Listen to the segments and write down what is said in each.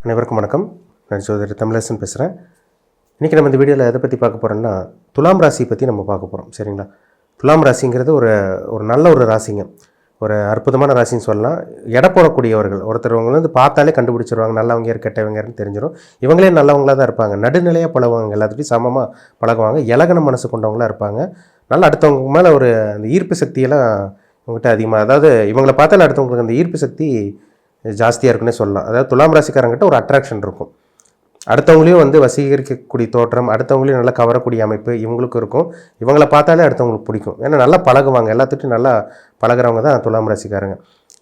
அனைவருக்கும் வணக்கம். நான் ஜோதிடர் தமிழரசன் பேசுகிறேன். இன்றைக்கி நம்ம இந்த வீடியோவில் எதை பற்றி பார்க்க போகிறோம்னா, துலாம் ராசியை பற்றி நம்ம பார்க்க போகிறோம். சரிங்களா? துலாம் ராசிங்கிறது ஒரு நல்ல ஒரு ராசிங்க. ஒரு அற்புதமான ராசின்னு சொல்லலாம். எடை போடக்கூடியவர்கள் ஒருத்தர் வந்து பார்த்தாலே கண்டுபிடிச்சிருவாங்க, நல்லவங்க யார் கெட்டவங்கன்னு தெரிஞ்சிடும். இவங்களே நல்லவங்களாக தான் இருப்பாங்க. நடுநிலையாக பழகுவாங்க, எல்லாத்துட்டையும் சமமாக பழகுவாங்க. இலகன மனசு கொண்டவங்களாக இருப்பாங்க. நல்லா அடுத்தவங்க மேலே ஒரு அந்த ஈர்ப்பு சக்தியெல்லாம் இவங்ககிட்ட அதிகமாக, அதாவது இவங்களை பார்த்தாலே அடுத்தவங்களுக்கு அந்த ஈர்ப்பு சக்தி ஜாஸ்தியாக இருக்குன்னே சொல்லலாம். அதாவது துலாம் ராசிக்காரங்கிட்ட ஒரு அட்ராக்ஷன் இருக்கும். அடுத்தவங்களையும் வந்து வசீகரிக்கக்கூடிய தோற்றம், அடுத்தவங்களையும் நல்லா கவரக்கூடிய அமைப்பு இவங்களுக்கும் இருக்கும். இவங்களை பார்த்தாலே அடுத்தவங்களுக்கு பிடிக்கும். ஏன்னா நல்லா பழகுவாங்க, எல்லாத்துட்டையும் நல்லா பழகிறவங்க தான் துலாம் ராசிக்காரங்க.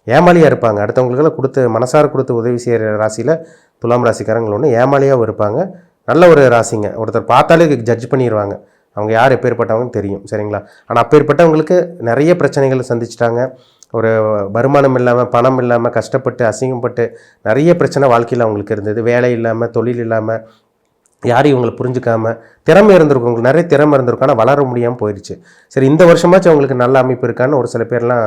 ஏமாளியாக இருப்பாங்க, அடுத்தவங்களுக்கெல்லாம் கொடுத்து மனசார கொடுத்து உதவி செய்கிற ராசியில் துலாம் ராசிக்காரங்கள் ஒன்று ஏமாளியாகவும் இருப்பாங்க. நல்ல ஒரு ராசிங்க. ஒருத்தர் பார்த்தாலே ஜட்ஜ் பண்ணிடுவாங்க, அவங்க யார் எப்பேற்பட்டவங்கன்னு தெரியும். சரிங்களா? ஆனால் அப்பேற்பட்டவங்களுக்கு நிறைய பிரச்சனைகள் சந்திச்சிட்டாங்க. ஒரு வருமானம் இல்லாமல், பணம் இல்லாமல், கஷ்டப்பட்டு அசிங்கப்பட்டு நிறைய பிரச்சனை வாழ்க்கையில் அவங்களுக்கு இருந்தது. வேலை இல்லாமல், தொழில் இல்லாமல், யாரையும் இவங்களை புரிஞ்சுக்காமல், திறமை இருந்திருக்கும், உங்களுக்கு நிறைய திறமை இருந்திருக்கும், ஆனால் வளர முடியாமல் போயிடுச்சு. சரி, இந்த வருஷமாச்சும் அவங்களுக்கு நல்ல அமைப்பு இருக்கான்னு ஒரு சில பேர்லாம்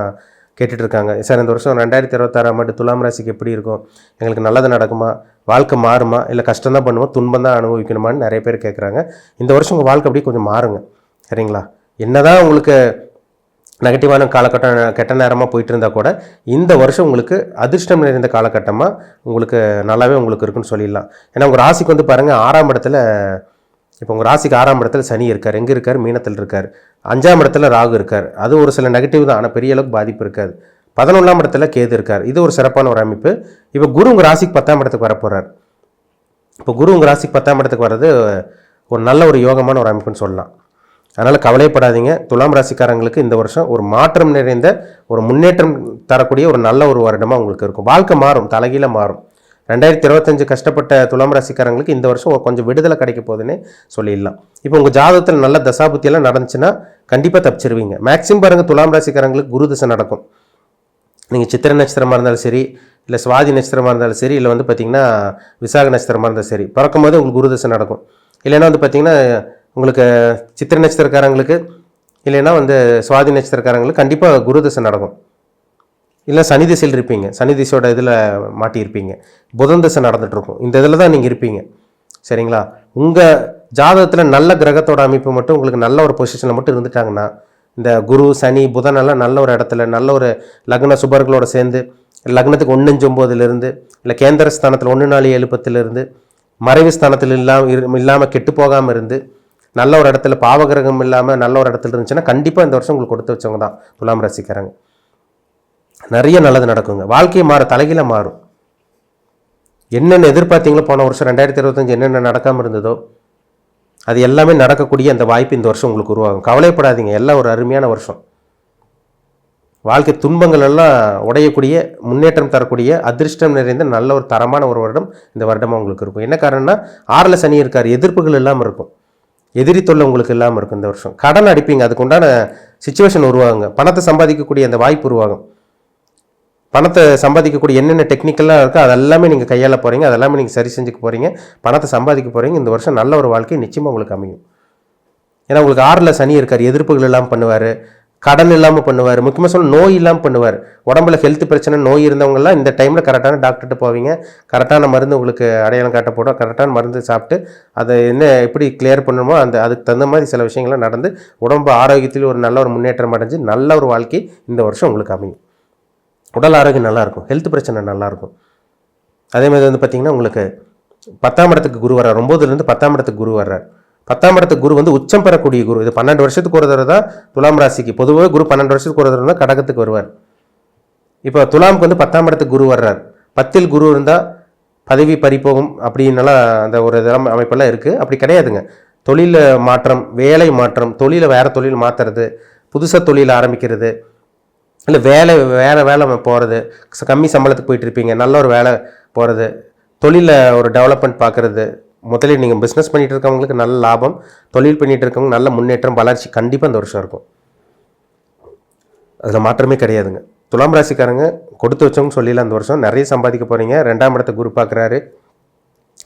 கேட்டுட்டு இருக்காங்க. சார், இந்த வருஷம் 2026ஆம் ஆண்டு துலாம் ராசிக்கு எப்படி இருக்கும், எங்களுக்கு நல்லது நடக்குமா, வாழ்க்கை மாறுமா, இல்லை கஷ்டம் தான் பண்ணுவோம், துன்பம் தான் அனுபவிக்கணுமான்னு நிறைய பேர் கேட்குறாங்க. இந்த வருஷம் உங்கள் வாழ்க்கை அப்படியே கொஞ்சம் மாறுங்க. சரிங்களா? என்னதான் உங்களுக்கு நெகட்டிவான காலகட்டம், கெட்ட நேரமாக போயிட்டு இருந்தால் கூட இந்த வருஷம் உங்களுக்கு அதிர்ஷ்டம் நிறைந்த காலகட்டமாக உங்களுக்கு நல்லாவே உங்களுக்கு இருக்குன்னு சொல்லிடலாம். ஏன்னா உங்கள் ராசிக்கு வந்து பாருங்கள், 6ஆம் இடத்துல, இப்போ உங்கள் ராசிக்கு 6ஆம் இடத்துல சனி இருக்கார். எங்கே இருக்கார்? மீனத்தில் இருக்கார். 5ஆம் இடத்துல ராகு இருக்கார். அது ஒரு சில நெகட்டிவ் தான், ஆனால் பெரிய அளவுக்கு பாதிப்பு இருக்காது. 11ஆம் இடத்துல கேது இருக்கார். இது ஒரு சிறப்பான ஒரு அமைப்பு. இப்போ குரு உங்கள் ராசிக்கு 10ஆம் இடத்துக்கு வரப்போகிறார். இப்போ குரு உங்கள் ராசிக்கு 10ஆம் இடத்துக்கு வர்றது ஒரு நல்ல ஒரு யோகமான ஒரு அமைப்புன்னு சொல்லலாம். அதனால் கவலைப்படாதீங்க. துலாம் ராசிக்காரங்களுக்கு இந்த வருஷம் ஒரு மாற்றம் நிறைந்த, ஒரு முன்னேற்றம் தரக்கூடிய ஒரு நல்ல ஒரு வருடமாக உங்களுக்கு இருக்கும். வாழ்க்கை மாறும், தலைகீழ மாறும். 2025 கஷ்டப்பட்ட துலாம் ராசிக்காரங்களுக்கு இந்த வருஷம் கொஞ்சம் விடுதலை கிடைக்க போகுதுன்னு சொல்லிடலாம். இப்போ உங்கள் ஜாதகத்தில் நல்ல தசாபுத்தியெல்லாம் நடந்துச்சுன்னா கண்டிப்பாக தப்பிச்சிருவீங்க. மேக்ஸிமம் பாருங்கள், துலாம் ராசிக்காரங்களுக்கு குரு தசை நடக்கும். நீங்கள் சித்திரை நட்சத்திரமாக இருந்தாலும் சரி, இல்லை சுவாதி நட்சத்திரமாக இருந்தாலும் சரி, இல்லை வந்து பார்த்திங்கன்னா விசாக நட்சத்திரமாக இருந்தாலும் சரி, பிறக்கும் போது உங்களுக்கு குரு தசை நடக்கும். இல்லைன்னா வந்து பார்த்திங்கன்னா உங்களுக்கு சித்திரை நட்சத்திரக்காரங்களுக்கு, இல்லைன்னா வந்து சுவாதி நட்சத்திரக்காரங்களுக்கு கண்டிப்பாக குரு தசை நடக்கும். இல்லை சனி திசையில் இருப்பீங்க, சனி திசையோட இதில் மாட்டியிருப்பீங்க. புதன் தசை நடந்துகிட்ருக்கும். இந்த இதில் தான் நீங்கள் இருப்பீங்க. சரிங்களா? உங்கள் ஜாதகத்தில் நல்ல கிரகத்தோட அமைப்பு மட்டும் உங்களுக்கு நல்ல ஒரு பொசிஷனில் மட்டும் இருந்துட்டாங்கன்னா, இந்த குரு சனி புதன் எல்லாம் நல்ல ஒரு இடத்துல, நல்ல ஒரு லக்ன சுபர்களோட சேர்ந்து, லக்னத்துக்கு 1-9 இல்லை கேந்திர ஸ்தானத்தில் 1-4-7 மறைவு ஸ்தானத்தில் இல்லாமல் கெட்டு போகாமல் இருந்து, நல்ல ஒரு இடத்துல பாவகிரகம் இல்லாமல் நல்ல ஒரு இடத்துல இருந்துச்சுன்னா கண்டிப்பாக இந்த வருஷம் உங்களுக்கு கொடுத்து வச்சவங்க தான் துலாம் ராசிக்காரங்க. நிறைய நல்லது நடக்குங்க. வாழ்க்கையை தலைகீழ மாறும். என்னென்ன எதிர்பார்த்தீங்களோ போன வருஷம் 2025 என்னென்ன நடக்காமல் இருந்ததோ அது எல்லாமே நடக்கக்கூடிய அந்த வாய்ப்பு இந்த வருஷம் உங்களுக்கு உருவாகும். கவலைப்படாதீங்க, எல்லாம் ஒரு அருமையான வருஷம். வாழ்க்கை துன்பங்கள் எல்லாம் உடையக்கூடிய, முன்னேற்றம் தரக்கூடிய, அதிர்ஷ்டம் நிறைந்த நல்ல ஒரு தரமான ஒரு வருடம் இந்த வருடமாக உங்களுக்கு இருக்கும். என்ன காரணம்னா 6ல் சனி இருக்கார். எதிர்ப்புகள் இல்லாமல் இருக்கும், எதிரி தொல்லை உங்களுக்கு இல்லாமல் இருக்கும். இந்த வருஷம் கடன் அடிப்பீங்க, அதுக்கு உண்டான சிச்சுவேஷன் உருவாகுங்க. பணத்தை சம்பாதிக்கக்கூடிய அந்த வாய்ப்பு உருவாகும். பணத்தை சம்பாதிக்கக்கூடிய என்னென்ன டெக்னிக்கலாக இருக்கோ அதெல்லாமே நீங்கள் கையாள போகிறீங்க, அதெல்லாமே நீங்கள் சரி செஞ்சுக்க போகிறீங்க, பணத்தை சம்பாதிக்க போகிறீங்க. இந்த வருஷம் நல்ல ஒரு வாழ்க்கை நிச்சயமாக உங்களுக்கு அமையும். ஏன்னா உங்களுக்கு 6ல் சனி இருக்கார். எதிர்ப்புகள் இல்லாமல் பண்ணுவார், கடன் இல்லாமல் பண்ணுவார், முக்கியமாக சொல்ல நோய் இல்லாமல் பண்ணுவார். உடம்புல ஹெல்த் பிரச்சனை, நோய் இருந்தவங்கலாம் இந்த டைமில் கரெக்டான டாக்டர்கிட்ட போவீங்க. கரெக்டான மருந்து உங்களுக்கு அடையாளம் காட்ட போடும். கரெக்டான மருந்து சாப்பிட்டு அதை எப்படி கிளியர் பண்ணணுமோ அதுக்கு தகுந்த மாதிரி சில விஷயங்கள்லாம் நடந்து உடம்பு ஆரோக்கியத்தில் ஒரு நல்ல ஒரு முன்னேற்றம் அடைஞ்சு நல்ல ஒரு வாழ்க்கை இந்த வருஷம் உங்களுக்கு அமையும். உடல் ஆரோக்கியம் நல்லாயிருக்கும், ஹெல்த் பிரச்சனை நல்லாயிருக்கும். அதேமாதிரி வந்து பார்த்திங்கன்னா உங்களுக்கு 10ஆம் இடத்துக்கு குரு வர்றார். 9லேருந்து 10ஆம் இடத்துக்கு குரு வர்றார். 10ஆம் இடத்துக்கு குரு வந்து உச்சம் பெறக்கூடிய குரு. இது 12 வருஷத்துக்கு ஒரு தடவை தான் துலாம் ராசிக்கு. பொதுவாக குரு 12 வருஷத்துக்கு ஒரு தடவை தான் கடகத்துக்கு வருவார். இப்போ துலாமுக்கு வந்து 10ஆம் இடத்துக்கு குரு வர்றார். 10ல் குரு இருந்தால் பதவி பறிப்போகும் அப்படின்னலாம் அந்த ஒரு இதெல்லாம் அமைப்பெல்லாம் இருக்குது. அப்படி கிடையாதுங்க. தொழில் மாற்றம், வேலை மாற்றம், தொழிலை வேறு தொழில் மாற்றுறது, புதுசாக தொழில் ஆரம்பிக்கிறது, இல்லை வேலை போகிறது, கம்மி சம்பளத்துக்கு போயிட்டு இருப்பீங்க, நல்ல ஒரு வேலை போகிறது, தொழிலில் ஒரு டெவலப்மெண்ட் பார்க்குறது, முதலில் நீங்கள் பிஸ்னஸ் பண்ணிகிட்டு இருக்கவங்களுக்கு நல்ல லாபம், தொழில் பண்ணிகிட்டு இருக்கவங்க நல்ல முன்னேற்றம், வளர்ச்சி கண்டிப்பாக இந்த வருஷம் இருக்கும். அதில் மாற்றமே கிடையாதுங்க. துலாம் ராசிக்காரங்க கொடுத்து வச்சவங்க சொல்லிடலாம். இந்த வருஷம் நிறைய சம்பாதிக்க போகிறீங்க. 2ஆம் இடத்தை குரு பார்க்குறாரு,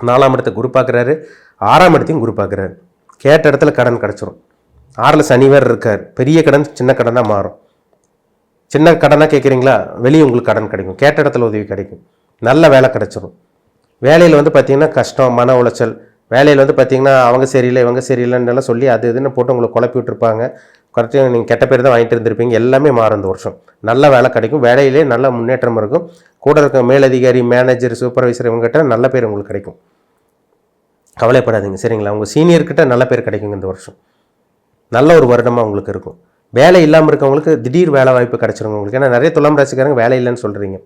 4ஆம் இடத்தை குரு பார்க்குறாரு, 6ஆம் இடத்தையும் குரு பார்க்குறாரு. கேட்ட இடத்துல கடன் கிடச்சிரும். 6ல் சனி வேறு இருக்கார். பெரிய கடன் சின்ன கடனாக மாறும். சின்ன கடனாக கேட்குறீங்களா, வெளியே உங்களுக்கு கடன் கிடைக்கும், கேட்ட இடத்துல உதவி கிடைக்கும், நல்ல வேலை கிடச்சிரும். வேலையில் வந்து பார்த்திங்கன்னா கஷ்டம், மன உளைச்சல். வேலையில் வந்து பார்த்திங்கன்னா அவங்க சரியில்லை இவங்க சரியில்லைன்னெல்லாம் சொல்லி அது இதுன்னு போட்டு உங்களை குழப்பி விட்டுருப்பாங்க. கரெக்டாக நீங்கள் கெட்ட பேர் தான் வாங்கிட்டு இருந்திருப்பீங்க. எல்லாமே மாறும் இந்த வருஷம். நல்ல வேலை கிடைக்கும், வேலையிலே நல்ல முன்னேற்றம் இருக்கும். கூட இருக்க மேலதிகாரி, மேனேஜர், சூப்பர்வைசர் இவங்ககிட்ட நல்ல பேர் உங்களுக்கு கிடைக்கும். கவலைப்படாதீங்க சரிங்களா. உங்கள் சீனியர்கிட்ட நல்ல பேர் கிடைக்குங்க இந்த வருஷம். நல்ல ஒரு வருடமாக உங்களுக்கு இருக்கும். வேலை இல்லாமல் இருக்கவங்களுக்கு திடீர் வேலை வாய்ப்பு கிடைச்சிருங்க உங்களுக்கு. ஏன்னா நிறைய துலாம் ராசிக்காரங்க வேலை இல்லைன்னு சொல்கிறீங்க.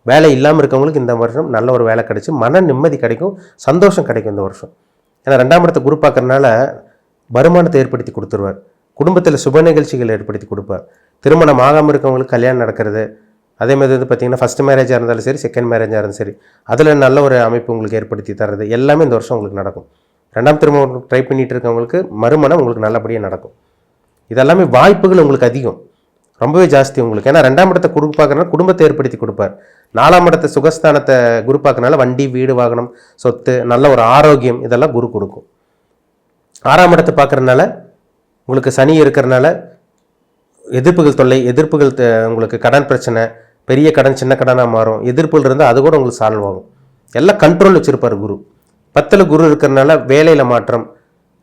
வேலை இல்லாமல் இருக்கவங்களுக்கு இந்த வருஷம் நல்ல ஒரு வேலை கிடைச்சி மன நிம்மதி கிடைக்கும், சந்தோஷம் கிடைக்கும் இந்த வருஷம். ஏன்னா 2ஆம் இடத்தை குரு பார்க்கறதுனால வருமானத்தை ஏற்படுத்தி கொடுத்துருவார். குடும்பத்தில் சுப நிகழ்ச்சிகள் ஏற்படுத்தி கொடுப்பார். திருமணம் ஆகாமல் இருக்கவங்களுக்கு கல்யாணம் நடக்கிறது. அதேமாதிரி வந்து பார்த்திங்கன்னா ஃபஸ்ட் மேரேஜாக இருந்தாலும் சரி, செகண்ட் மேரேஜாக இருந்தாலும் சரி, அதில் நல்ல ஒரு அமைப்பு உங்களுக்கு ஏற்படுத்தி தர்றது எல்லாமே இந்த வருஷம் உங்களுக்கு நடக்கும். 2ஆம் திருமணம் ட்ரை பண்ணிகிட்டு இருக்கவங்களுக்கு மறுமணம் உங்களுக்கு நல்லபடியாக நடக்கும். இதெல்லாமே வாய்ப்புகள் உங்களுக்கு அதிகம், ரொம்பவே ஜாஸ்தி உங்களுக்கு. ஏன்னா 2ஆம் இடத்தை குரு பார்க்கறனால குடும்பத்தை ஏற்படுத்தி கொடுப்பார். 4ஆம் இடத்தை சுகஸ்தானத்தை குரு பார்க்கறனால வண்டி, வீடு, வாகனம், சொத்து, நல்ல ஒரு ஆரோக்கியம் இதெல்லாம் குரு கொடுக்கும். 6ஆம் இடத்தை பார்க்கறதுனால உங்களுக்கு சனி இருக்கிறனால எதிர்ப்புகள் தொல்லை, எதிர்ப்புகள், உங்களுக்கு கடன் பிரச்சனை, பெரிய கடன் சின்ன கடனாக மாறும். எதிர்ப்புகள் இருந்தால் அது கூட உங்களுக்கு சால்வ் ஆகும். எல்லாம் கண்ட்ரோல் வச்சுருப்பார் குரு. 10ல் குரு இருக்கிறனால வேலையில் மாற்றம்,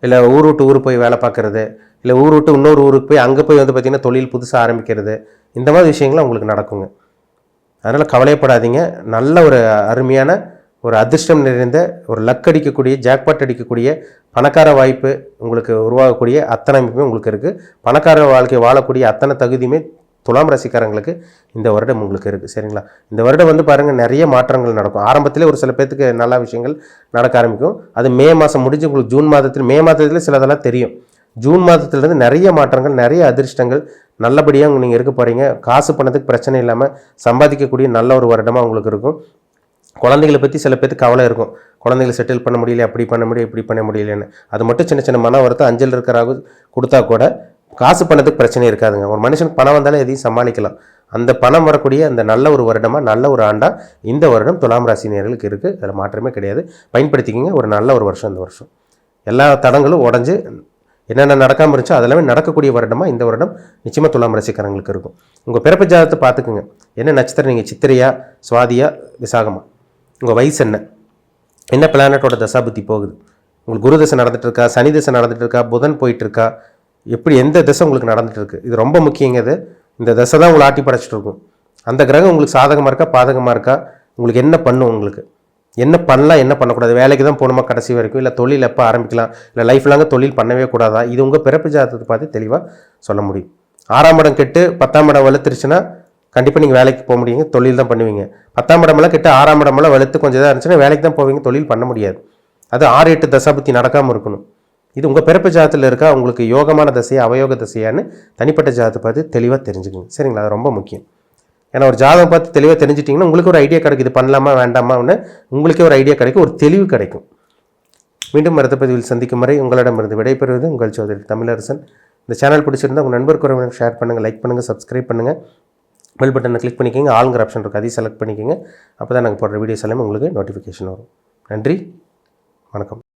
இல்லை ஊர் விட்டு ஊர் போய் வேலை பார்க்குறது, இல்லை ஊர் விட்டு இன்னொரு ஊருக்கு போய் அங்கே போய் வந்து பார்த்திங்கன்னா தொழில் புதுசாக ஆரம்பிக்கிறது, இந்த மாதிரி விஷயங்கள்லாம் உங்களுக்கு நடக்குங்க. அதனால் கவலைப்படாதீங்க. நல்ல ஒரு அருமையான ஒரு அதிர்ஷ்டம் நிறைந்த ஒரு லக் அடிக்கக்கூடிய, ஜாக்பாட் அடிக்கக்கூடிய பணக்கார வாய்ப்பு உங்களுக்கு உருவாகக்கூடிய அத்தனை அமைப்புமே உங்களுக்கு இருக்குது. பணக்கார வாழ்க்கை வாழக்கூடிய அத்தனை தகுதியுமே துலாம் ராசிக்காரங்களுக்கு இந்த வருடம் உங்களுக்கு இருக்குது சரிங்களா. இந்த வருடம் வந்து பாருங்கள் நிறைய மாற்றங்கள் நடக்கும். ஆரம்பத்திலே ஒரு சில பேர்த்துக்கு நல்ல விஷயங்கள் நடக்க ஆரம்பிக்கும். அது மே மாதம் முடிஞ்சு உங்களுக்கு ஜூன் மாதத்தில், மே மாதத்தில் சிலதெல்லாம் தெரியும். ஜூன் மாதத்துலேருந்து நிறைய மாற்றங்கள், நிறைய அதிர்ஷ்டங்கள் நல்லபடியாக நீங்கள் இருக்க போகிறீங்க. காசு பணத்துக்கு பிரச்சனை இல்லாமல் சம்பாதிக்கக்கூடிய நல்ல ஒரு வருடமாக உங்களுக்கு இருக்கும். குழந்தைகளை பற்றி சில பேருக்கு கவலை இருக்கும். குழந்தைகளை செட்டில் பண்ண முடியல, அப்படி பண்ண முடியும், இப்படி பண்ண முடியலன்னு. அது மட்டும் சின்ன சின்ன மன வருத்தம் அஞ்சல் இருக்கிறாங்க கொடுத்தா கூட காசு பணத்துக்கு பிரச்சனை இருக்காதுங்க. ஒரு மனுஷனுக்கு பணம் வந்தாலே எதையும் சமாளிக்கலாம். அந்த பணம் வரக்கூடிய அந்த நல்ல ஒரு வருடமாக, நல்ல ஒரு ஆண்டாக இந்த வருடம் துலாம் ராசினியர்களுக்கு இருக்குது. அதில் மாற்றமே கிடையாது. பயன்படுத்திக்கிங்க. ஒரு நல்ல ஒரு வருஷம் இந்த வருஷம். எல்லா தடங்களும் உடஞ்சி என்னென்ன நடக்காமல் இருந்துச்சோ அதெல்லாமே நடக்கக்கூடிய வருடமாக இந்த வருடம் நிச்சயமாக துலாம் ராசிக்காரங்களுக்கு இருக்கும். உங்கள் பிறப்பு ஜாதகத்தை பார்த்துக்குங்க. என்ன நட்சத்திரம், நீங்கள் சித்திரையா, சுவாதியா, விசாகமா, உங்கள் வயசு என்ன, என்ன பிளானட்டோட தசாபுத்தி போகுது, உங்களுக்கு குரு தசை நடந்துட்டு இருக்கா, சனி தசை நடந்துட்டு இருக்கா, புதன் போயிட்டுருக்கா, எப்படி எந்த தசை உங்களுக்கு நடந்துட்டு இருக்கு, இது ரொம்ப முக்கியங்க. இது இந்த தசை தான் உங்களை ஆட்டி படைச்சிட்டு இருக்கும். அந்த கிரகம் உங்களுக்கு சாதகமாக இருக்கா, பாதகமாக இருக்கா, உங்களுக்கு என்ன பண்ணும், உங்களுக்கு என்ன பண்ணலாம், என்ன பண்ணக்கூடாது, வேலைக்கு தான் போகணுமா கடைசி வரைக்கும், இல்லை தொழில் எப்போ ஆரம்பிக்கலாம், இல்லை லைஃப் லாங்க தொழில் பண்ணவே கூடாதா, இது உங்கள் பிறப்பு ஜாதகத்தை பார்த்து தெளிவாக சொல்ல முடியும். 6ஆம் இடம் கெட்டு 10ஆம் இடம் வலுத்துருச்சுன்னா கண்டிப்பாக நீங்கள் வேலைக்கு போக முடியுங்க, தொழில் தான் பண்ணுவீங்க. 10ஆம் இடமெல்லாம் கெட்டு 6ஆம் இடமெல்லாம் வலுத்து கொஞ்சம் இதாக இருந்துச்சுன்னா வேலைக்கு தான் போவீங்க, தொழில் பண்ண முடியாது. அது 6-8 தசாபுத்தி நடக்காமல் இருக்கணும். இது உங்கள் பிறப்பு ஜாதத்தில் இருக்கா, உங்களுக்கு யோகமான தசையா அவயோக தசையான்னு தனிப்பட்ட ஜாதத்தை பார்த்து தெளிவாக தெரிஞ்சுக்கணும் சரிங்களா. அது ரொம்ப முக்கியம். ஏன்னா ஒரு ஜாதகம் பார்த்து தெளிவாக தெரிஞ்சிட்டிங்கன்னா உங்களுக்கு ஒரு ஐடியா கிடைக்கும், இது பண்ணலாமா வேண்டாமான்னு உங்களுக்கே ஒரு ஐடியா கிடைக்கும், ஒரு தெளிவு கிடைக்கும். மீண்டும் அடுத்த பதிவில் சந்திக்கும் வரை உங்களிடமிருந்து விடைபெறுவது உங்கள் சோதரி தமிழரசன். இந்த சேனல் பிடிச்சிருந்தால் உங்கள் நண்பருக்கு ஒரு ஷேர் பண்ணுங்கள், லைக் பண்ணுங்கள், சப்ஸ்கிரைப் பண்ணுங்கள், பெல் பட்டனை கிளிக் பண்ணிக்கோங்க, ஆளுங்கிற ஆப்ஷன் இருக்குது அதையும் செலக்ட் பண்ணிக்கோங்க. அப்போ தான் நாங்கள் போடுற வீடியோஸ் எல்லாமே உங்களுக்கு நோட்டிஃபிகேஷன் வரும். நன்றி, வணக்கம்.